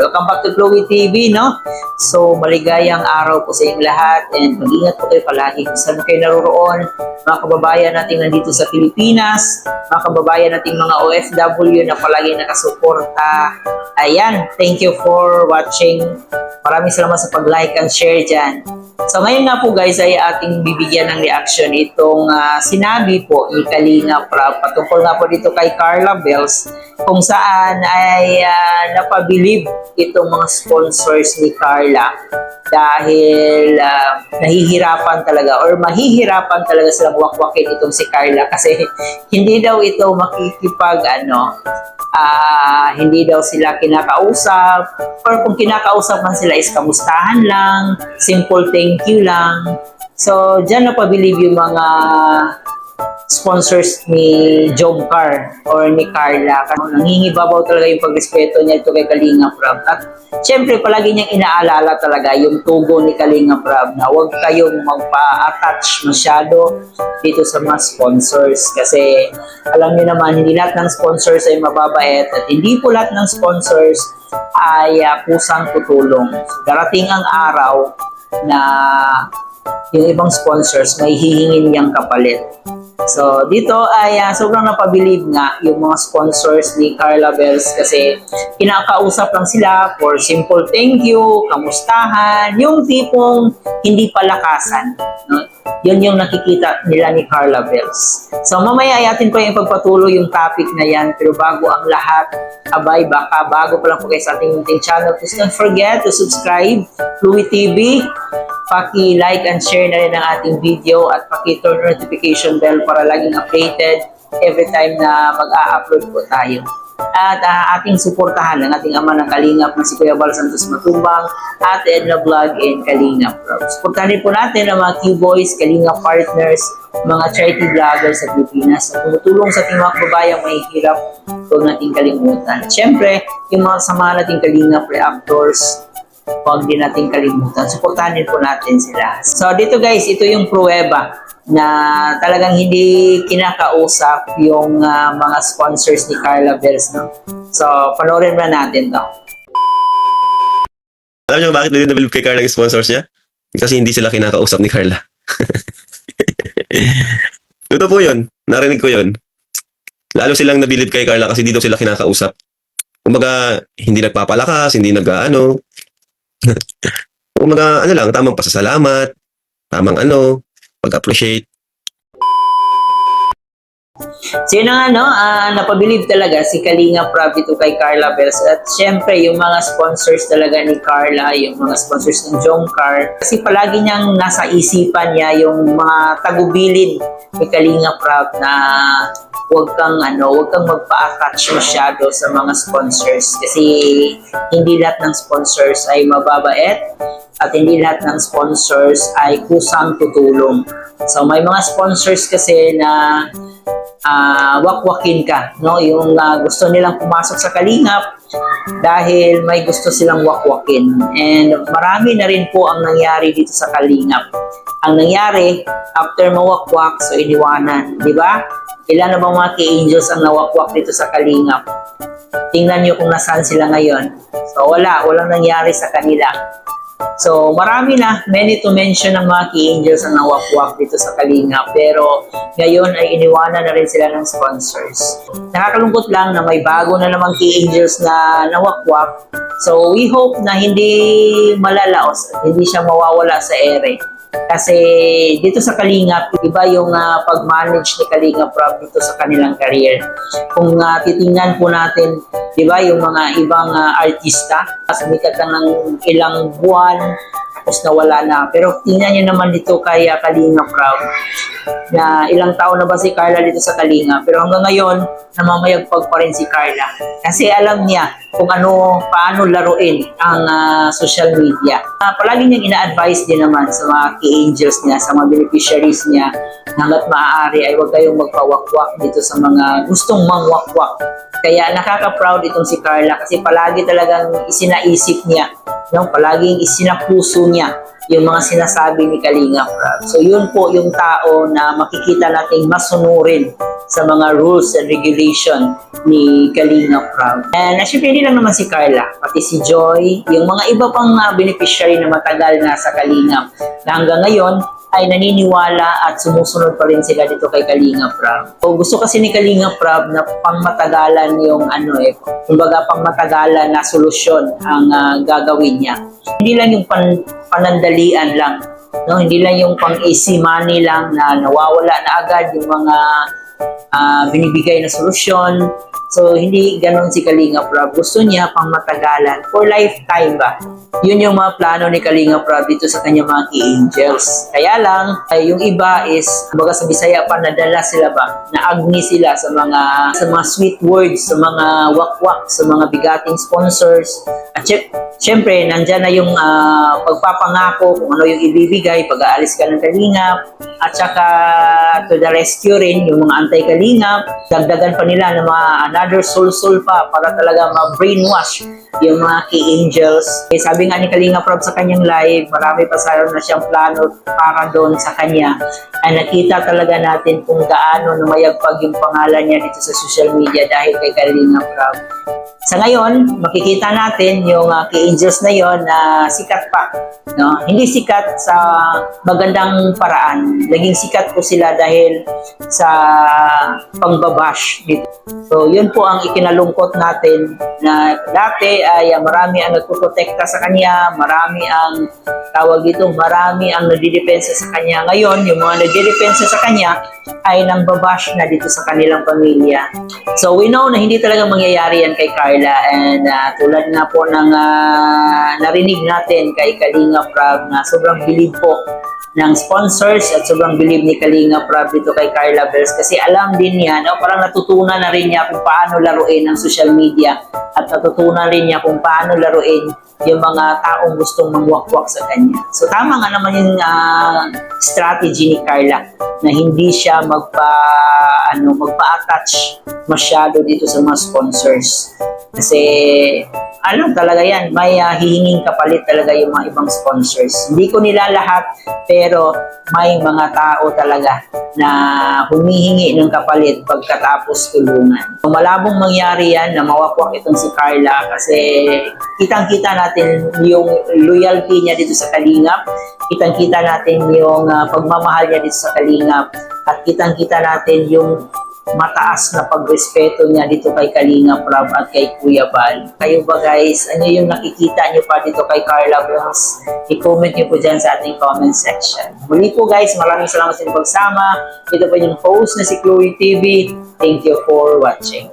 Welcome back to Chloe TV, no? So, maligayang araw po sa inyong lahat and mag-ingat po kayo palagi kung saan kayo naroroon. Mga kababayan natin nandito sa Pilipinas, mga kababayan nating mga OFW na palagi nakasuporta. Ayan, thank you for watching. Maraming salamat sa pag-like and share dyan. So ngayon nga po guys ay ating bibigyan ng reaction itong sinabi po ni Kalinga Prab patungkol nga po dito kay Carla Bells kung saan ay napabilib itong mga sponsors ni Carla dahil nahihirapan talaga or mahihirapan talaga silang wakwakin itong si Carla kasi hindi daw ito makikipag hindi daw sila kinakausap or kung kinakausap man sila is kamustahan lang, simple thank you lang. So, dyan napabilib yung mga sponsors ni Jomcar or ni Carla. Nangingibabaw talaga yung pagrespeto niya ito kay Kalinga Prab. At syempre, palagi niyang inaalala talaga yung tugo ni Kalinga Prab na huwag kayong magpa-attach masyado dito sa mga sponsors. Kasi alam niyo naman, hindi lahat ng sponsors ay mababait at hindi po lahat ng sponsors ay kusang tutulong. So, darating ang araw na yung ibang sponsors may hihingin niyang kapalit. So, dito ay sobrang napabilib nga yung mga sponsors ni Carla Bells kasi kinakausap lang sila for simple thank you, kamustahan, yung tipong hindi palakasan. No? Yun yung nakikita nila ni Carla Bells. So, mamaya ayatin ko yung pagpatuloy yung topic na yan. Pero bago ang lahat, abay, baka bago pa lang po kayo sa ating channel, please don't forget to subscribe, Chloe TV. Paki-like and share na rin ang ating video at paki-turn notification bell para laging updated every time na mag-a-upload po tayo. At ating suportahan ang ating ama ng Kalingap na si Kuya Bal Santos Matumbang at Edna Vlog and Kalingap Prab. Suportahan rin po natin ang mga Q-Boys, Kalingap Partners, mga charity vloggers sa Pilipinas na tumutulong sa ating mga kababayang mahihirap, huwag nating kalimutan. Siyempre, yung mga sama nating Kalingap reactors, huwag din natin kalimutan. Suportahan din po natin sila. So dito guys, ito yung pruweba na talagang hindi kinakausap yung mga sponsors ni Carla Bells. No? So panoorin na natin to. Alam niyo bakit hindi na-believe kay Carla yung sponsors niya? Kasi hindi sila kinakausap ni Carla. Ito po yun. Narinig ko yun. Lalo silang nabilib kay Carla kasi hindi daw sila kinakausap. Kumbaga, hindi nagpapalakas, hindi Kumbaga, lang, tamang pasasalamat, tamang pag-appreciate. So yun nga, napabilib talaga si Kalinga Prab ito kay Carla Bells. At syempre, yung mga sponsors talaga ni Carla, yung mga sponsors ng Jomcar. Kasi palagi niyang nasa isipan niya yung mga tagubilin ni Kalinga Prab na huwag kang magpa-attach masyado sa mga sponsors. Kasi hindi lahat ng sponsors ay mababait at hindi lahat ng sponsors ay kusang tutulong. So may mga sponsors kasi na wakwakin ka, no? Yung gusto nilang pumasok sa Kalingap dahil may gusto silang wakwakin. And marami na rin po ang nangyari dito sa Kalingap. Ang nangyari, after mawakwak, so iniwanan, di ba? Ilan na bang mga key-angels ang nawakwak dito sa Kalingap? Tingnan nyo kung nasaan sila ngayon. So walang nangyari sa kanila. So, marami na, many to mention ng mga key-angels ang nawakwak dito sa Kalingap. Pero, ngayon ay iniwanan na rin sila ng sponsors. Nakakalungkot lang na may bago na namang key-angels na nawakwak. So, we hope na hindi malalaos, hindi siya mawawala sa ere. Kasi dito sa Kalingap, iba yung pag-manage ni Kalinga Prab dito sa kanilang career. Kung titingnan po natin, di ba, yung mga ibang artista, sumikat lang ng ilang buwan, tapos nawala na. Pero tingnan nyo naman dito kay Kalinga Prab, na ilang taon na ba si Carla dito sa Kalinga. Pero hanggang ngayon, namamayagpag pa rin si Carla. Kasi alam niya kung paano laruin ang social media. Palagi niyang ina-advise din naman sa mga key-angels niya, sa mga beneficiaries niya, hanggat maaari ay huwag kayong magpawakwak dito sa mga gustong mangwakwak. Kaya nakaka-proud itong si Carla kasi palagi talagang isinaisip niya no? Palaging isinapuso niya yung mga sinasabi ni Kalinga Prab. So yun po yung tao na makikita nating masunurin sa mga rules and regulation ni Kalinga Prab. And syempre hindi lang naman si Carla, pati si Joy, yung mga iba pang beneficiary na matagal na sa Kalingap na hanggang ngayon ay naniniwala at sumusunod pa rin sila dito kay Kalinga Prab. So, gusto kasi ni Kalinga Prab na pangmatagalan yung kumbaga pangmatagalan na solusyon ang gagawin niya. Hindi lang yung panandalian lang, no? Hindi lang yung pang-easy money lang na nawawala na agad yung mga binibigay na solusyon. So, hindi ganon si Kalinga Prab. Gusto niya pang matagalan. For lifetime ba? Yun yung mga plano ni Kalinga Prab dito sa kanyang mga key angels. Kaya lang, yung iba is, baga sa Bisaya pa, nadala sila ba? Naagni sila sa mga sweet words, sa mga wakwak, sa mga bigating sponsors. At syempre, nandyan na yung pagpapangako kung ano yung ibibigay pag-aalis ka ng Kalingap. At saka to the rescue rin, yung mga anti-Kalingap. Dagdagan pa nila ng mga another soul pa para talaga ma-brainwash yung mga key angels. Sabi nga ni Kalinga Prab sa kanyang live, marami pa na siyang plano para doon sa kanya. Ay nakita talaga natin kung gaano numayagpag yung pangalan niya dito sa social media dahil kay Kalinga Prab. Sa ngayon, makikita natin yung key angels na yon na sikat pa. No? Hindi sikat sa magandang paraan. Naging sikat po sila dahil sa pangbabash dito. So, yun po ang ikinalungkot natin na dati ay marami ang nagpuprotekta sa kanya, marami ang marami ang nagdidepensa sa kanya. Ngayon, yung mga nagdidepensa sa kanya ay nang babash na dito sa kanilang pamilya. So, we know na hindi talaga mangyayari yan kay Carla and tulad nga po ng narinig natin kay Kalinga Prab na sobrang bilib po ng sponsors at sobrang bilib ni Kalinga Prab dito kay Carla Bells kasi alam din niya, no, parang natutunan na rin niya kung paano laruin ang social media at natutunan rin niya kung paano laruin yung mga taong gustong mangwakwak sa kanya. So tama nga naman yung strategy ni Carla na hindi siya magpa-attach masyado dito sa mga sponsors. Kasi talaga yan, may hihinging kapalit talaga yung mga ibang sponsors. Hindi ko nila lahat, pero may mga tao talaga na humihingi ng kapalit pagkatapos tulungan. Malabong mangyari yan na mawakwak itong si Carla kasi kitang-kita natin yung loyalty niya dito sa Kalingap, kitang-kita natin yung pagmamahal niya dito sa Kalingap, at kitang-kita natin yung mataas na pagrespeto niya dito kay Kalinga Prab at kay Kuya Bal. Kayo ba guys, ano yung nakikita niyo pa dito kay Carla Bells? I-comment niyo po dyan sa ating comment section. Muli po guys, maraming salamat sa inyong pagsama. Ito po yung host na si Chloe TV. Thank you for watching.